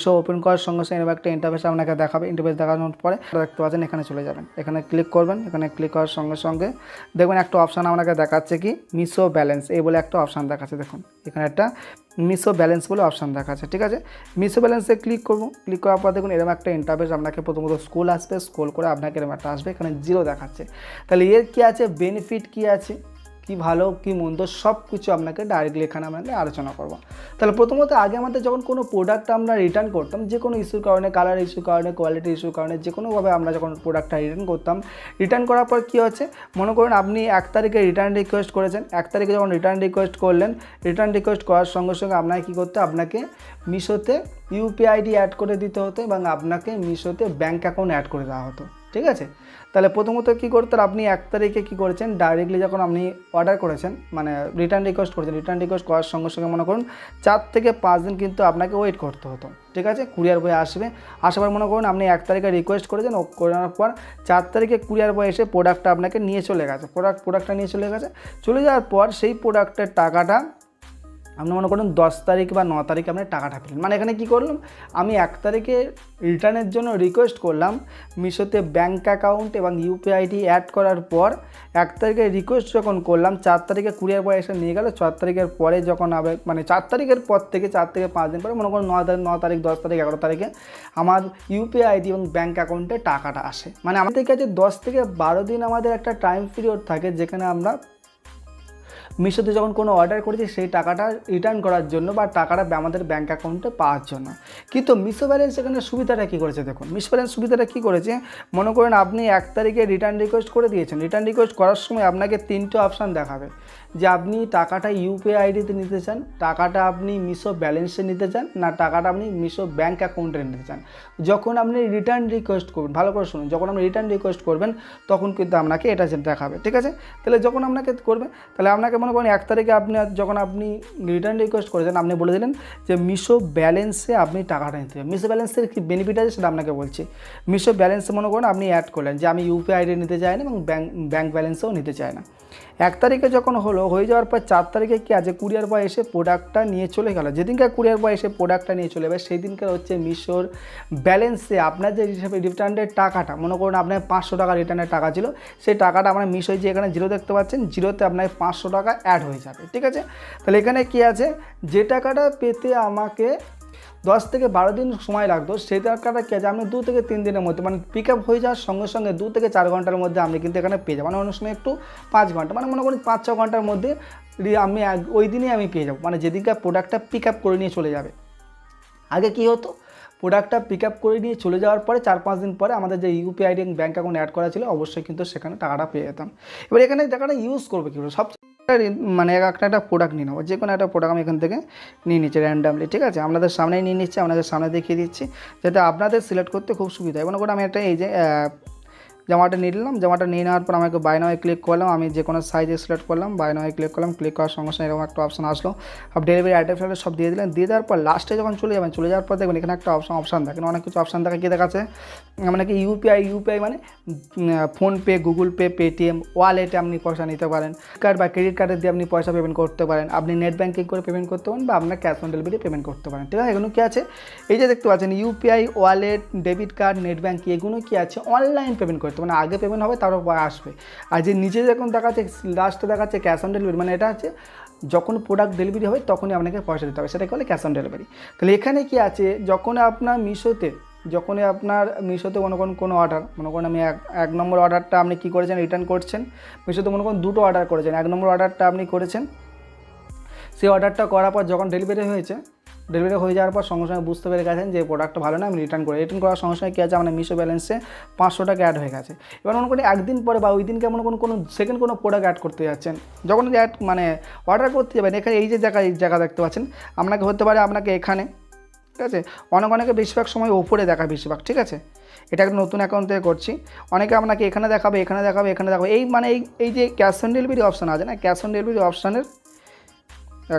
So open করার সঙ্গে সঙ্গে এরকম একটা ইন্টারফেস আপনাকে দেখাবে। ইন্টারফেস দেখানোর পরে দেখতে পাচ্ছেন এখানে চলে যাবেন, এখানে ক্লিক করবেন। এখানে ক্লিক করার সঙ্গে সঙ্গে দেখবেন একটা অপশান আপনাকে দেখাচ্ছে কি মিশো ব্যালেন্স এই বলে একটা অপশান দেখাচ্ছে। দেখুন এখানে একটা মিশো ব্যালেন্স বলে অপশান দেখাচ্ছে, ঠিক আছে। মিশো ব্যালেন্সে ক্লিক করবো। ক্লিক করার পর দেখুন এরকম একটা ইন্টারফেস আপনাকে প্রথমত স্ক্রল আসবে, স্ক্রল করে আপনাকে এরকম একটা আসবে, এখানে 0 দেখাচ্ছে। তাহলে এর কী আছে বেনিফিট, কী আছে, কি ভালো কি মন্দ সব কিছু আপনাকে ডাইরেক্টলি এখানে আপনাকে আলোচনা করবো। তাহলে প্রথমত আগে আমাদের যখন কোনো প্রোডাক্ট আমরা রিটার্ন করতাম, যে কোনো ইস্যুর কারণে, কালার ইস্যুর কারণে, কোয়ালিটি ইস্যুর কারণে, যে কোনোভাবে আমরা যখন প্রোডাক্টটা রিটার্ন করতাম, রিটার্ন করার পর কী হচ্ছে মনে করুন আপনি 1 তারিখে রিটার্ন রিকোয়েস্ট করেছেন। 1 তারিখে যখন রিটার্ন রিকোয়েস্ট করলেন, রিটার্ন রিকোয়েস্ট করার সঙ্গে সঙ্গে আপনাকে কী করতে, আপনাকে মিশোতে ইউপিআই আইডি অ্যাড করে দিতে হতো এবং আপনাকে মিশোতে ব্যাঙ্ক অ্যাকাউন্ট অ্যাড করে দেওয়া হতো, ঠিক আছে। তাহলে প্রথমত কী করতে, আপনি 1 তারিখে কী করেছেন ডাইরেক্টলি যখন আপনি অর্ডার করেছেন মানে রিটার্ন রিকোয়েস্ট করেছেন, রিটার্ন রিকোয়েস্ট করার সঙ্গে সঙ্গে মনে করুন 4 থেকে 5 দিন কিন্তু আপনাকে ওয়েট করতে হতো, ঠিক আছে। কুরিয়ার বয় আসবে, আসার মনে করুন আপনি 1 তারিখে রিকোয়েস্ট করেছেন, ও করার পর 4 তারিখে কুরিয়ার বয় এসে প্রোডাক্টটা আপনাকে নিয়ে চলে গেছে। প্রোডাক্টটা নিয়ে চলে গেছে, চলে যাওয়ার পর সেই প্রোডাক্টের টাকাটা আপনি মনে করুন 10 তারিখ বা 9 তারিখে আপনি টাকাটা পেলেন। মানে এখানে কী করলাম, আমি 1 তারিখে রিটার্নের জন্য রিকোয়েস্ট করলাম, মিশোতে ব্যাঙ্ক অ্যাকাউন্ট এবং ইউপিআই আইডি অ্যাড করার পর 1 তারিখে রিকোয়েস্ট যখন করলাম, 4 তারিখে কুরিয়ার বয় এসে নিয়ে গেল। 4 তারিখের পরে যখন মানে 4 তারিখের পর থেকে 4 থেকে 5 দিন পরে মনে করুন 9 তারিখ 10 তারিখ 11 তারিখে আমার ইউপিআই আইডি এবং ব্যাঙ্ক অ্যাকাউন্টে টাকাটা আসে। মানে আমাদের কাছে 10 থেকে 12 দিন আমাদের একটা টাইম পিরিয়ড থাকে যেখানে আমরা মিশোতে যখন কোনো অর্ডার করেছি সেই টাকাটা রিটার্ন করার জন্য বা টাকাটা আমাদের ব্যাঙ্ক অ্যাকাউন্টে পাওয়ার জন্য। কিন্তু মিশো ব্যালেন্স এখানে সুবিধাটা কী করেছে দেখুন, মিশো ব্যালেন্স সুবিধাটা কী করেছে মনে করেন আপনি 1 তারিখে রিটার্ন রিকোয়েস্ট করে দিয়েছেন। রিটার্ন রিকোয়েস্ট করার সময় আপনাকে 3টে অপশান দেখাবে যে আপনি টাকাটা ইউপিআই আইডিতে নিতে চান, টাকাটা আপনি মিশো ব্যালেন্সে নিতে চান, না টাকাটা আপনি মিশো ব্যাঙ্ক অ্যাকাউন্টে নিতে চান। যখন আপনি রিটার্ন রিকোয়েস্ট করবেন, ভালো করে শুনুন, যখন আপনি রিটার্ন রিকোয়েস্ট করবেন তখন কিন্তু আপনাকে এটা দেখাবে, ঠিক আছে। তাহলে যখন আপনাকে করবেন তাহলে আপনাকে মনে করেন 1 তারিখে যখন আপনি রিটার্ন রিকোয়েস্ট করেছেন, আপনি বলে দিলেন যে মিশো ব্যালেন্সে আপনি টাকাটা নিতে চান। মিশো ব্যালেন্সের কী বেনিফিট আছে সেটা আপনাকে বলছি। মিশো ব্যালেন্সে মনে করেন আপনি অ্যাড করলেন যে আমি ইউপিআই আইডি নিতে চাই না এবং ব্যাঙ্ক ব্যালেন্সেও নিতে চাই না। 1 তারিখে যখন হয়ে যাওয়ার পর 4 তারিখে কী আছে কুরিয়ার বয় এসে প্রোডাক্টটা নিয়ে চলে গেল। যেদিনকে কুরিয়ার বয় এসে প্রোডাক্টটা নিয়ে চলে যাবে সেই দিনকে হচ্ছে মিশোর ব্যালেন্সে আপনার যে রিটার্নের টাকাটা, মনে করুন আপনার 500 টাকা রিটার্নের টাকা ছিল, সেই টাকাটা আপনার মিশোয় যে এখানে 0 দেখতে পাচ্ছেন, 0তে আপনার 500 টাকা অ্যাড হয়ে যাবে, ঠিক আছে। তাহলে এখানে কী আছে, যে টাকাটা পেতে আমাকে 10 থেকে 12 দিন সময় লাগতো সেই টাকাটা কী আছে আপনি 2 থেকে 3 দিনের মধ্যে, মানে পিক আপ হয়ে যাওয়ার সঙ্গে সঙ্গে 2 থেকে 4 ঘন্টার মধ্যে আপনি কিন্তু এখানে পেয়ে যাবেন। মানে অনেক সময় একটু 5 ঘন্টা, মানে মনে করুন 5-6 ঘন্টার মধ্যে আমি ওই দিনই আমি পেয়ে যাবো, মানে যেদিনকে প্রোডাক্টটা পিক আপ করে নিয়ে চলে যাবে। আগে কী হতো, প্রোডাক্টটা পিক আপ করে নিয়ে চলে যাওয়ার পরে 4-5 দিন পরে আমাদের যে ইউপিআই আইডি এবং ব্যাঙ্ক অ্যাকাউন্ট অ্যাড করা ছিল অবশ্যই কিন্তু সেখানে টাকাটা পেয়ে যেতাম। এবার এখানে টাকাটা ইউজ করবে কীভাবে, সবচেয়ে মানে একটা প্রোডাক্ট নিয়ে নেবো, যে কোনো একটা প্রোডাক্ট আমি এখান থেকে নিয়ে নিচ্ছি র্যান্ডামলি, ঠিক আছে। আপনাদের সামনেই নিয়ে নিচ্ছি, আপনাদের সামনে দেখিয়ে দিচ্ছি যাতে আপনাদের সিলেক্ট করতে খুব সুবিধা হয়। মনে করুন আমি একটা এই যে জামাটা নিয়ে নিলাম, জামাটা নিয়ে নেওয়ার পর আমাকে বাই নাও ক্লিক করলাম, আমি যে কোনো সাইজে সিলেক্ট করলাম, বাই নাও ক্লিক করলাম। ক্লিক করার সঙ্গে সঙ্গে এরকম একটা অপশন আসলো, সব ডেলিভারি অ্যাড্রেস সব দিয়ে দিলেন। দিয়ে দেওয়ার পর লাস্টে যখন চলে যাবেন, চলে যাওয়ার পর দেখবেন এখানে একটা অপশান দেখেন, অনেক কিছু অপশান দেখা কী দেখাচ্ছে মানে কি ইউপিআই মানে ফোনপে, গুগল পে, পেটিএম, ওয়ালেটে আপনি পয়সা নিতে পারেন, কার্ড বা ক্রেডিট কার্ডের দিয়ে আপনি পয়সা পেমেন্ট করতে পারেন, আপনি নেট ব্যাঙ্কিং করে পেমেন্ট করতে পারেন বা আপনার ক্যাশ অন ডেলিভারি পেমেন্ট করতে পারেন, ঠিক আছে। এগুলো কী আছে, এই যে দেখতে পাচ্ছেন UPI, wallet, debit card, net banking, এগুলো কী আছে অনলাইন পেমেন্ট করতে, মানে আগে পেমেন্ট হবে তারপর আসবে। আর যে নিচে যখন দেখাচ্ছে লাস্টে দেখাচ্ছে ক্যাশ অন ডেলিভারি, মানে এটা হচ্ছে যখন প্রোডাক্ট ডেলিভারি হবে তখনই আপনাকে পয়সা দিতে হবে, সেটাকে বলে ক্যাশ অন ডেলিভারি। তাহলে এখানে কি আছে, যখনই আপনার মিশোতে মনে করুন কোনো অর্ডার, মনে করুন আমি এক নম্বর অর্ডারটা আপনি কী করেছেন রিটার্ন করছেন, মিশোতে মনে করুন 2টো অর্ডার করেছেন, 1 নম্বর অর্ডারটা আপনি করেছেন, সেই অর্ডারটা করার পর যখন ডেলিভারি হয়ে যাওয়ার পর সঙ্গে সঙ্গে বুঝতে পেরে গেছেন যে প্রোডাক্টটা ভালো না, আমি রিটার্ন করার সঙ্গে সঙ্গে কী আছে আমার মিশো ব্যালেন্সে 500 টাকা অ্যাড হয়ে গেছে। এবার মনে করি একদিন পরে বা ওই দিনকে মনে করুন কোনো সেকেন্ড কোনো প্রোডাক্ট অ্যাড করতে যাচ্ছেন, যখন মানে অর্ডার করতে যাবেন, এখানে এই যে জায়গা দেখতে পাচ্ছেন, আপনাকে হতে পারে আপনাকে এখানে, ঠিক আছে, অনেকে বেশিরভাগ সময় ওপরে দেখায় বেশিরভাগ, ঠিক আছে। এটা একটা নতুন অ্যাকাউন্ট থেকে করছি, অনেকে আপনাকে এখানে দেখাবে, এই মানে এই যে ক্যাশ অন ডেলিভারি অপশান আছে না, ক্যাশ অন ডেলিভারি অপশানের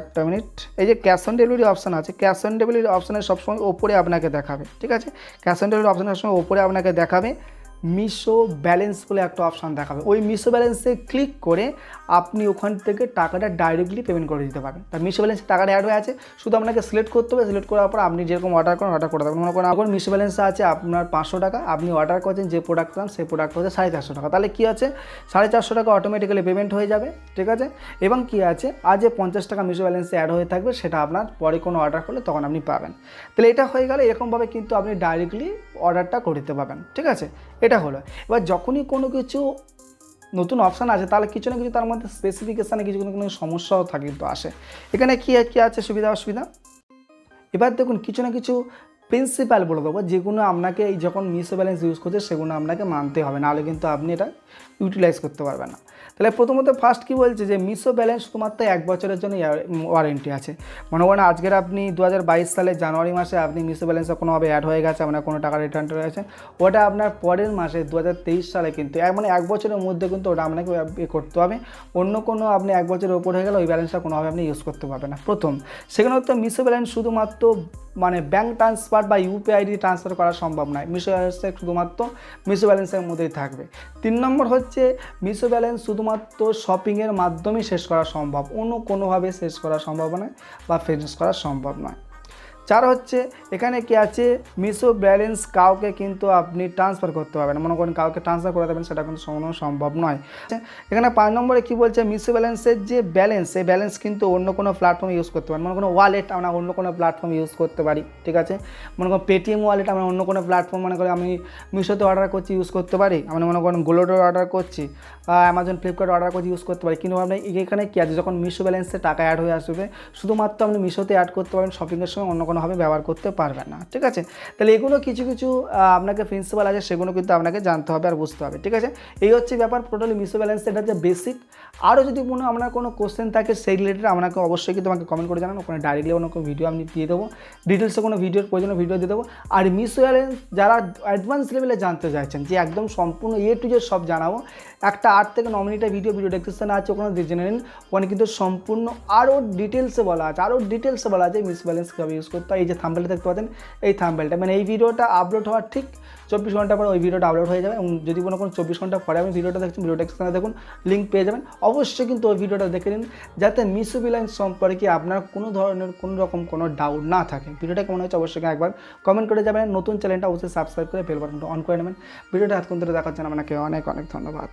একটা মিনিট, এই যে ক্যাশ অন ডেলিভারি অপশান আছে, ক্যাশ অন ডেলিভারি অপশানের সবসময় ওপরে আপনাকে দেখাবে, ঠিক আছে। ক্যাশ অন ডেলিভারি অপশানের সময় ওপরে আপনাকে দেখাবে মিশো ব্যালেন্স বলে একটা অপশান দেখাবে। ওই মিশো ব্যালেন্সে ক্লিক করে আপনি ওখান থেকে টাকাটা ডাইরেক্টলি পেমেন্ট করে দিতে পারবেন। তা মিশো ব্যালেন্সে টাকাটা অ্যাড হয়ে আছে, শুধু আপনাকে সিলেক্ট করতে হবে। সিলেক্ট করার পর আপনি যেরকম অর্ডার করেন অর্ডার করে দেবেন। মনে করেন এখন মিশো ব্যালেন্সে আছে আপনার 500 টাকা, আপনি অর্ডার করছেন যে প্রোডাক্ট দাম সেই প্রোডাক্ট হচ্ছে 450 টাকা। তাহলে কী আছে 450 টাকা অটোমেটিক্যালি পেমেন্ট হয়ে যাবে, ঠিক আছে। এবং কী আছে আর যে 50 টাকা মিশো ব্যালেন্সে অ্যাড হয়ে থাকবে সেটা আপনার পরে কোনো অর্ডার করলে তখন আপনি পাবেন। তাহলে এটা হয়ে গেলে এরকমভাবে কিন্তু আপনি ডাইরেক্টলি অর্ডারটা করে দিতে পারবেন, ঠিক আছে। এটা হলো। এবার যখনই কোনো কিছু নতুন অপশান আছে তাহলে কিছু না কিছু তার মধ্যে স্পেসিফিকেশানে কিছু কোনো সমস্যাও থাকে কিন্তু আসে। এখানে কী আছে সুবিধা অসুবিধা। এবার দেখুন কিছু না কিছু প্রিন্সিপাল বলে দেবো যেগুলো আপনাকে এই যখন মিশো ব্যালেন্স ইউজ করছে সেগুলো আপনাকে মানতে হবে, নাহলে কিন্তু আপনি এটা ইউটিলাইজ করতে পারবেন না। তাহলে প্রথমত ফার্স্ট কী বলছে যে মিশো ব্যালেন্স শুধুমাত্র 1 বছরের জন্য ওয়ারেন্টি আছে। মনে করেন আজকের আপনি 2022 সালের জানুয়ারি মাসে আপনি মিশো ব্যালেন্সে কোনোভাবে অ্যাড হয়ে গেছে, আপনার কোনো টাকা রিটার্ন হয়েছে, ওটা আপনার পরের মাসে 2023 সালে কিন্তু মানে 1 বছরের মধ্যে কিন্তু ওটা আপনাকে করতে হবে। অন্য কোনো আপনি 1 বছরের ওপর হয়ে গেলে ওই ব্যালেন্সটা কোনোভাবে আপনি ইউজ করতে পারবেন না। প্রথম। সেখানে হচ্ছে মিশো ব্যালেন্স শুধুমাত্র মানে ব্যাঙ্ক ট্রান্সফার বা ইউপিআই আইডি ট্রান্সফার করা সম্ভব নয়, মিশো ব্যালেন্সে শুধুমাত্র মিশো ব্যালেন্সের মধ্যেই থাকবে। 3 নম্বর হচ্ছে মিশো ব্যালেন্স শুধুমাত্র শপিংয়ের মাধ্যমেই শেষ করা সম্ভব, অন্য কোনোভাবে শেষ করা সম্ভব নয় বা শেষ করা সম্ভব নয়। 4 হচ্ছে এখানে কি আছে মিশো ব্যালেন্স কাউকে কিন্তু আপনি ট্রান্সফার করতে পারবেন, মনে করেন কাউকে ট্রান্সফার করে দেবেন সেটা কিন্তু সম্ভব নয়। এখানে 5 নম্বরে কী বলছে মিশো ব্যালেন্সের যে ব্যালেন্স সেই ব্যালেন্স কিন্তু অন্য কোনো প্ল্যাটফর্ম ইউজ করতে পারেন, মনে কোনো ওয়ালেট আমরা অন্য কোনো প্ল্যাটফর্ম ইউজ করতে পারি, ঠিক আছে। মনে করেন পেটিএম ওয়ালেট আমরা অন্য কোনো প্ল্যাটফর্ম মনে করি আমি মিশোতে অর্ডার করছি ইউজ করতে পারি, আমি মনে করেন গোলোডে অর্ডার করছি, অ্যামাজন ফ্লিপকার্ট অর্ডার করছি ইউজ করতে পারি। কিন্তু আপনি এখানে কী আছে যখন মিশো ব্যালেন্সে টাকা অ্যাড হয়ে আসবে শুধুমাত্র আপনি মিশোতে অ্যাড করতে পারেন, শপিংয়ের সময় অন্য কোনোভাবে ব্যবহার করতে পারবেন না, ঠিক আছে। তাহলে এগুলো কিছু কিছু আপনাকে প্রিন্সিপাল আছে সেগুলো কিন্তু আপনাকে জানতে হবে আর বুঝতে হবে, ঠিক আছে। এই হচ্ছে ব্যাপার টোটালি মিশো ব্যালেন্স, এটা হচ্ছে বেসিক। আরও যদি কোনো আপনার কোনো কোশ্চেন থাকে সেই রিলেটেড আপনাকে অবশ্যই কিন্তু আমাকে কমেন্ট করে জানান, ওখানে ডাইরেক্টলি কোনো ভিডিও আমি দিয়ে দেবো, ডিটেলসে কোনো ভিডিওর প্রয়োজনে ভিডিও দিয়ে দেবো। আর মিশো ব্যালেন্স যারা অ্যাডভান্স লেভেলে জানতে চাইছেন যে একদম সম্পূর্ণ টু জেড সব জানাবো, একটা 8 থেকে 9 মিনিটের ভিডিও ডেসক্রিপশনে আছে, ওখানে জেনে নিন। ওখানে কিন্তু সম্পূর্ণ আরও ডিটেলসে বলা আছে মিশো ব্যালেন্স কীভাবে ইউজ করতে হয়। এই যে থাম্বনেলটা দেখতে পাচ্ছেন এই থাম্বনেলটা মানে এই ভিডিওটা আপলোড হওয়ার ঠিক 24 ঘন্টা পরে ওই ভিডিওটা আপলোড হয়ে যাবে, এবং যদি কোনো 24 ঘন্টা পরে আমি ভিডিওটা দেখছেন ভিডিও ডেসক্রিপশনে দেখুন লিঙ্ক পেয়ে যাবেন। অবশ্যই কিন্তু ওই ভিডিওটা দেখে নিন যাতে মিশো ব্যালেন্স সম্পর্কে আপনার কোনো ধরনের কোনো রকম কোনো ডাউট না থাকে। ভিডিওটা কেমন হয়েছে অবশ্যই একবার কমেন্ট করে যাবেন। নতুন চ্যানেলটা অবশ্যই সাবস্ক্রাইব করে বেল বাটনটা অন করে নেবেন। ভিডিওটা এতক্ষণ ধরে দেখার জন্য আপনাকে অনেক অনেক ধন্যবাদ।